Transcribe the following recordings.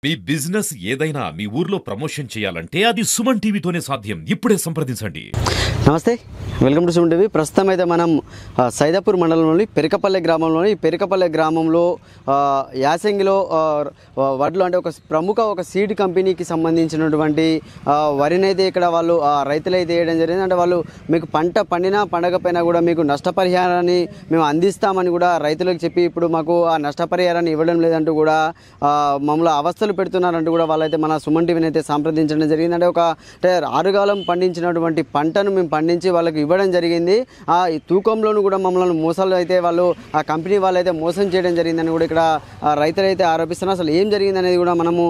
మీ business ఏదైనా మీ ఊర్లో promotion చేయాలంటే అది సుమన్ టీవీతోనే సాధ్యం. ఇప్పుడే సంప్రదించండి. నమస్తే, వెల్కమ్ టు సుమన్ టీవీ. ప్రస్తుతం అయితే మనం సైదాపూర్ మండలంలోని పెరకపల్లె గ్రామంలో యాసంగిలో వడ్లు అంటే ఒక సీడ్ కంపెనీకి సంబంధించినటువంటి వరినైతే ఇక్కడ వాళ్ళు రైతులైతే వేయడం జరిగింది. అంటే వాళ్ళు మీకు పంట పండినా పండకపోయినా కూడా మీకు నష్టపరిహారాన్ని మేము అందిస్తామని కూడా రైతులకు చెప్పి ఇప్పుడు మాకు ఆ నష్టపరిహారాన్ని ఇవ్వడం లేదంటూ కూడా మమ్మల్ని అవస్థలు పెడుతున్నారంటూ కూడా వాళ్ళైతే మన సుమన్ టీవీని అయితే సంప్రదించడం జరిగింది. అంటే ఆరుగాలం పండించినటువంటి పంటను మేము పండించి వాళ్ళకి ఇవ్వడం జరిగింది. ఈ తూకంలోనూ కూడా మమ్మల్ని మోసాలు అయితే వాళ్ళు ఆ కంపెనీ వాళ్ళైతే మోసం చేయడం జరిగిందని కూడా ఇక్కడ రైతులైతే ఆరోపిస్తున్నారు. అసలు ఏం జరిగింది అనేది కూడా మనము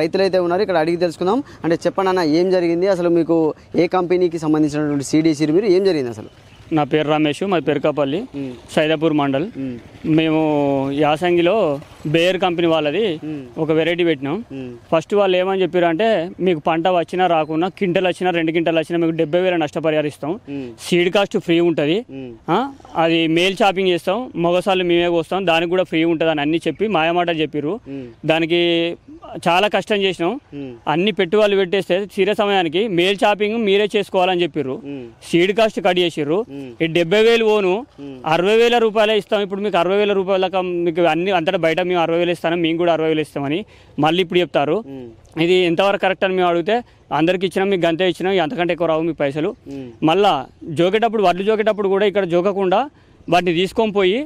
రైతులైతే ఉన్నారు, ఇక్కడ అడిగి తెలుసుకుందాం. అంటే చెప్పండి అన్న, ఏం జరిగింది అసలు? మీకు ఏ కంపెనీకి సంబంధించినటువంటి సీడీసీ మీరు ఏం జరిగింది అసలు? నా పేరు రమేష్, మాది పెరకపల్లి, సైదాపూర్ మండల్. మేము యాసంగిలో బేయర్ కంపెనీ వాళ్ళది ఒక వెరైటీ పెట్టినాం. ఫస్ట్ వాళ్ళు ఏమని చెప్పారు అంటే, మీకు పంట వచ్చినా రాకున్నా క్వింటల్ వచ్చినా 2 క్వింటల్ వచ్చినా మీకు 70,000 నష్టపరిహారిస్తాం, సీడ్ కాస్ట్ ఫ్రీ ఉంటుంది, అది మేల్ చాపింగ్ చేస్తాం, మొగసాలు మేమే కోస్తాం, దానికి కూడా ఫ్రీ ఉంటుంది అని అన్ని చెప్పి మాయమాటలు చెప్పారు. దానికి చాలా కష్టం చేసినాం. అన్ని పెట్టుబడులు పెట్టేస్తే తీరే సమయానికి మేల్ చాపింగ్ మీరే చేసుకోవాలని చెప్పారు. సీడ్ కాస్ట్ కట్ చేసిర్రు. ఈ 70,000 ఓను 60,000 రూపాయలే ఇస్తాం. ఇప్పుడు మీకు 60,000 రూపాయలకు మీకు అన్ని అంతటా బయట మేము 60,000 ఇస్తాను, మేము కూడా 60,000 ఇస్తామని మళ్ళీ ఇప్పుడు చెప్తారు. ఇది ఎంతవరకు కరెక్ట్ అని మేము అడిగితే, అందరికి ఇచ్చినాం, మీకు గంతే ఇచ్చినాం, అంతకంటే ఎక్కువ రావు మీ పైసలు. మళ్ళా వడ్లు జోకేటప్పుడు కూడా ఇక్కడ జోకకుండా వాటిని తీసుకొని పోయి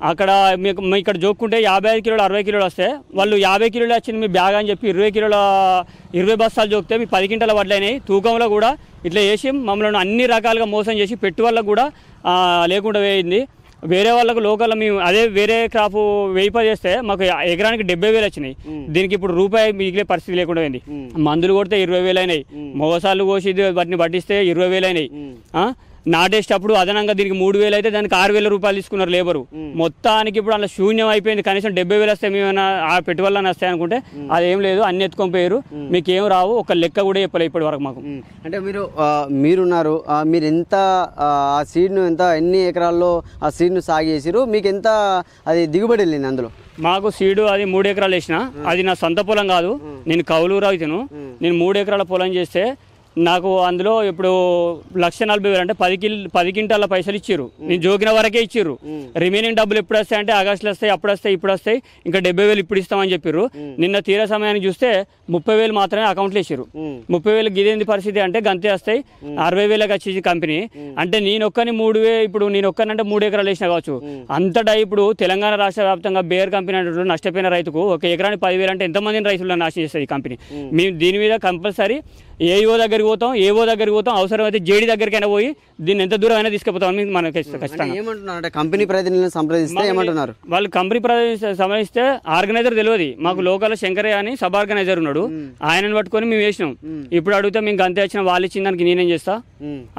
అక్కడ మీకు ఇక్కడ జోక్కుంటే 55 కిలోలు 60 కిలోలు వస్తే వాళ్ళు 50 కిలోలు వచ్చింది మీ బ్యాగ్ అని చెప్పి 20 బస్తాలు జోకితే మీ 10 క్వింటాల వడ్లు అయినాయి. తూకంలో కూడా ఇట్లా వేసి మమ్మల్ని అన్ని రకాలుగా మోసం చేసి పెట్టుబడులకు కూడా లేకుండా వేయింది. వేరే వాళ్ళకు లోకల్లో మేము అదే వేరే క్రాప్ వేయిపజేస్తే మాకు ఎకరానికి 70,000 వచ్చినాయి. దీనికి ఇప్పుడు రూపాయి మిగిలే పరిస్థితి లేకుండా పోయింది. మందులు కొడితే 20,000 అయినాయి, మోసాలు కోసి వాటిని పట్టిస్తే 20,000 అయినాయి. నాటేసేటప్పుడు అదనంగా దీనికి 3,000 అయితే దానికి 6,000 రూపాయలు తీసుకున్నారు లేబరు. మొత్తానికి ఇప్పుడు అలా శూన్యం అయిపోయింది. కనీసం 70,000 వస్తే మేమైనా ఆ పెట్టుబడులను వస్తాయి అనుకుంటే అదేం లేదు, అన్ని ఎత్తుకొని పోయారు. మీకేం రావు, ఒక లెక్క కూడా చెప్పలేదు ఇప్పటి వరకు మాకు. అంటే మీరున్నారు, మీరు ఎంత ఆ సీడ్ను ఎన్ని ఎకరాల్లో ఆ సీడ్ను సాగు చేసిరు, మీకు ఎంత అది దిగుబడి వెళ్ళింది అందులో? మాకు సీడు అది 3 ఎకరాలు వేసిన. అది నా సొంత పొలం కాదు, నేను కౌలు రైతును. నేను 3 ఎకరాల పొలం చేస్తే నాకు అందులో ఇప్పుడు 1,40,000 అంటే 10 క్వింటాల పైసలు ఇచ్చిర్రు. నేను జోకిన వరకే ఇచ్చిర్రు. రిమైనింగ్ డబ్బులు ఎప్పుడు వస్తాయి అంటే ఆగస్టులో వస్తాయి, అప్పుడు వస్తాయి, ఇప్పుడు వస్తాయి, ఇంకా 70,000 ఇప్పుడు ఇస్తామని చెప్పారు. నిన్న తీరా సమయానికి చూస్తే 30,000 మాత్రమే అకౌంట్లో ఇచ్చిర్రు. 30,000 గిదేంది పరిస్థితి అంటే గంతే వస్తాయి, 60,000కి వచ్చేసి కంపెనీ. అంటే నేనొక్కని 3,000, ఇప్పుడు నేనొక్కనంటే 3 ఎకరాలు వేసినా కావచ్చు. అంతటా ఇప్పుడు తెలంగాణ రాష్ట్ర వ్యాప్తంగా బేర్ కంపెనీ అంటే నష్టపోయిన రైతుకు ఒక ఎకరానికి 10,000 అంటే ఎంతమందిని రైతులను నాశనం చేస్తుంది ఈ కంపెనీ. మేము దీని మీద కంపల్సరీ ఏఓ దగ్గరికి పోతాం, అవసరమైతే జేడీ దగ్గరికైనా పోయి దీన్ని ఎంత దూరం అయినా తీసుకుపోతాం మనకి ఖచ్చితంగా. ఏమంటున్నారు కంపెనీ ప్రతినిధులను సంప్రదిస్తే ఏమంటున్నారు? వాళ్ళు కంపెనీ ప్రతినిధులు సంప్రదిస్తే ఆర్గనైజర్ తెలియదు మాకు. లోకల్ శంకరయ్య అని సబ్ ఆర్గనైజర్ ఉన్నాడు, ఆయనను పట్టుకొని మేము వేసినాం. ఇప్పుడు అడిగితే మేము గంతే వచ్చిన వాళ్ళు ఇచ్చిన దానికి నేనేం చేస్తా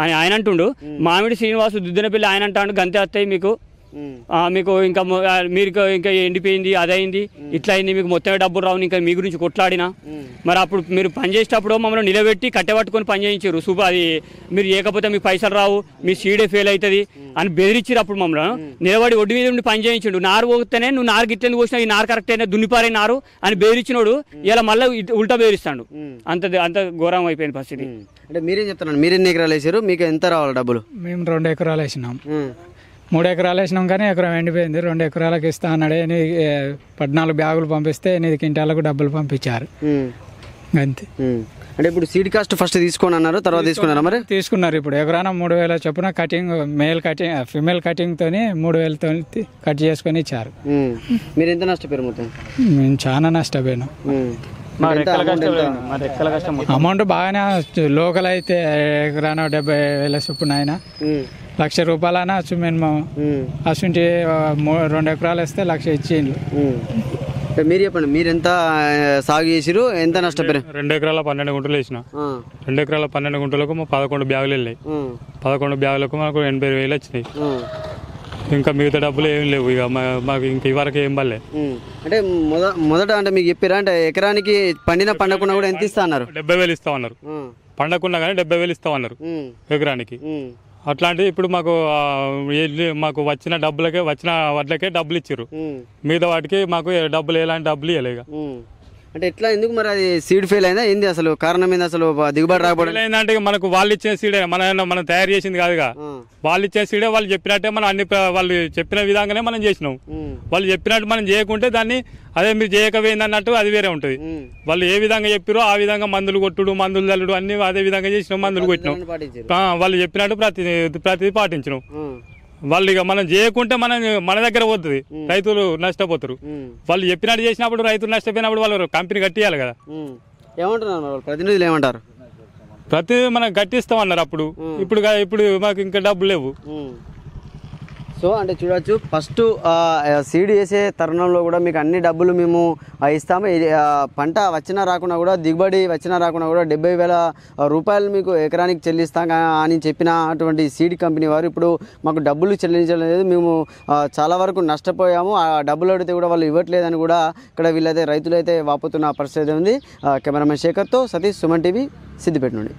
అని ఆయన అంటుండు. మామిడి శ్రీనివాసు దుద్దినపల్లి ఆయన అంటాడు గంతే వస్తాయి మీకు ఇంకా మీరు ఇంకా ఎండిపోయింది, అదైంది, ఇట్లా అయింది, మీకు మొత్తమే డబ్బులు రావు, ఇంకా మీ గురించి కొట్లాడినా. మరి అప్పుడు మీరు పని చేసేటప్పుడు మమ్మల్ని నిలబెట్టి కట్టెపట్టుకొని పని చేయించారు. అది మీరు చేయకపోతే మీకు పైసలు రావు, మీ సీడే ఫెయిల్ అవుతుంది అని బెదిరించారు. అప్పుడు మమ్మల్ని నిలబడి ఒడ్డు మీద ఉండి పని చేయించాడు. నారు పోతేనే నువ్వు నారు గిట్లని పోసినా ఈ నారు కరెక్ట్ అయినా దున్నిపారే నారు అని బెదిరించినోడు ఇలా మళ్ళీ ఉల్టా బెదిరిస్తాడు. అంత ఘోరం అయిపోయింది పరిస్థితి. అంటే మీరేం చెప్తున్నాను, మీరు ఎన్ని ఎకరాలు వేసారు, మీకు ఎంత రావాలి డబ్బులు? మేము 2 ఎకరాలు వేసినాం. 3 ఎకరాలు వేసినాం కానీ ఎకరం ఎండిపోయింది. 2 ఎకరాలకు ఇస్తా అన్నాడు. 14 బ్యాగులు పంపిస్తే 8 క్వింటాలకు డబ్బులు పంపించారు అంతే. అంటే ఇప్పుడు సీడ్ కాస్ట్ ఫస్ట్ తీసుకోండి అన్నారు, తర్వాత తీసుకున్నారా? మరి తీసుకున్నారు. ఇప్పుడు ఎకరాన 3,000 చొప్పున cutting, male cutting female cutting తోని 3,000తో కట్ చేసుకొని ఇచ్చారు. మీరు ఎంత నష్టపోయారు? మొత్తం మేము చాలా నష్టపోయినాం. అమౌంట్ బాగానే లోకల్ అయితే ఎకరాన 70,000 చొప్పున అయినా 1,00,000 రూపాయలైనా వచ్చు మినిమం. అసలు 2 ఎకరాలు వేస్తే 1,00,000 ఇచ్చిండ్రు. మీరు చెప్పండి, మీరు ఎంత సాగు చేసిరు, ఎంత నష్టపోయారు? 2 ఎకరాల 12 గుంటలు వేసిన. 2 ఎకరాల 12 గుంటలకు 11 బ్యాగులు వెళ్ళాయి. 11 బ్యాగులకు మాకు 80,000 వచ్చినాయి. ఇంకా మిగతా డబ్బులు ఏం లేవు ఇక మాకు, ఇంకా ఇవరకు ఏం పడలే. అంటే మొదట అంటే మీకు చెప్పారా, అంటే ఎకరానికి పండకుండా కూడా ఎంత ఇస్తా అన్నారు? 70,000 ఇస్తామన్నారు. పండకున్నా కానీ 70,000 ఇస్తామన్నారు ఎకరానికి. అట్లాంటివి ఇప్పుడు మాకు వచ్చిన వడ్లకే డబ్బులు ఇచ్చారు. మిగతా వాటికి మాకు డబ్బులు ఎలాంటి డబ్బులు ఇవ్వలేక అంటే ఎట్లా ఎందుకు మరి అది సీడ్ ఫెయిల్ అయిందా ఏంది అసలు కారణం ఏంది అసలు దిగుబడి రాకపోవడం ఏంటంటే మనకు వాళ్ళు ఇచ్చిన సీడే మనం తయారు చేసింది కాదుగా. వాళ్ళు ఇచ్చిన సీడే వాళ్ళు చెప్పినట్టే మనం వాళ్ళు చెప్పిన విధంగానే మనం చేసినాం. వాళ్ళు చెప్పినట్టు మనం చేయకుంటే దాన్ని అదే మీరు చేయకపోయింది అన్నట్టు అది వేరే ఉంటుంది. వాళ్ళు ఏ విధంగా చెప్పారో ఆ విధంగా మందులు కొట్టుడు మందులు చల్లుడు అన్ని అదే విధంగా చేసినాం, మందులు కొట్టినాం. వాళ్ళు చెప్పినట్టు ప్రతిదీ పాటించినాం. వాళ్ళు ఇక మనం చేయకుంటే మన దగ్గర పోతుంది, రైతులు నష్టపోతారు. వాళ్ళు చెప్పినట్టు చేసినప్పుడు రైతులు నష్టపోయినప్పుడు వాళ్ళు కంపెనీ కట్టియాలి కదా. ఏమంటున్నారు ప్రతినిధులు ఏమంటారు? ప్రతి మనం కట్టిస్తామన్నారు అప్పుడు. ఇప్పుడు మాకు ఇంకా డబ్బులు లేవు. సో అంటే చూడవచ్చు ఫస్ట్ సీడ్ వేసే తరుణంలో కూడా మీకు అన్ని డబ్బులు మేము ఇస్తాము, పంట వచ్చినా రాకుండా కూడా దిగుబడి వచ్చినా రాకుండా కూడా 70,000 రూపాయలు మీకు ఎకరానికి చెల్లిస్తాం అని చెప్పినటువంటి సీడ్ కంపెనీ వారు ఇప్పుడు మాకు డబ్బులు చెల్లించలేదు, మేము చాలా వరకు నష్టపోయాము, ఆ డబ్బులు అడిగితే కూడా వాళ్ళు ఇవ్వట్లేదని కూడా ఇక్కడ వీళ్ళైతే రైతులైతే వాపోతున్న పరిస్థితి ఉంది. కెమెరామెన్ శేఖర్తో సతీష్, సుమన్ టీవీ, సిద్దిపేట నుండి.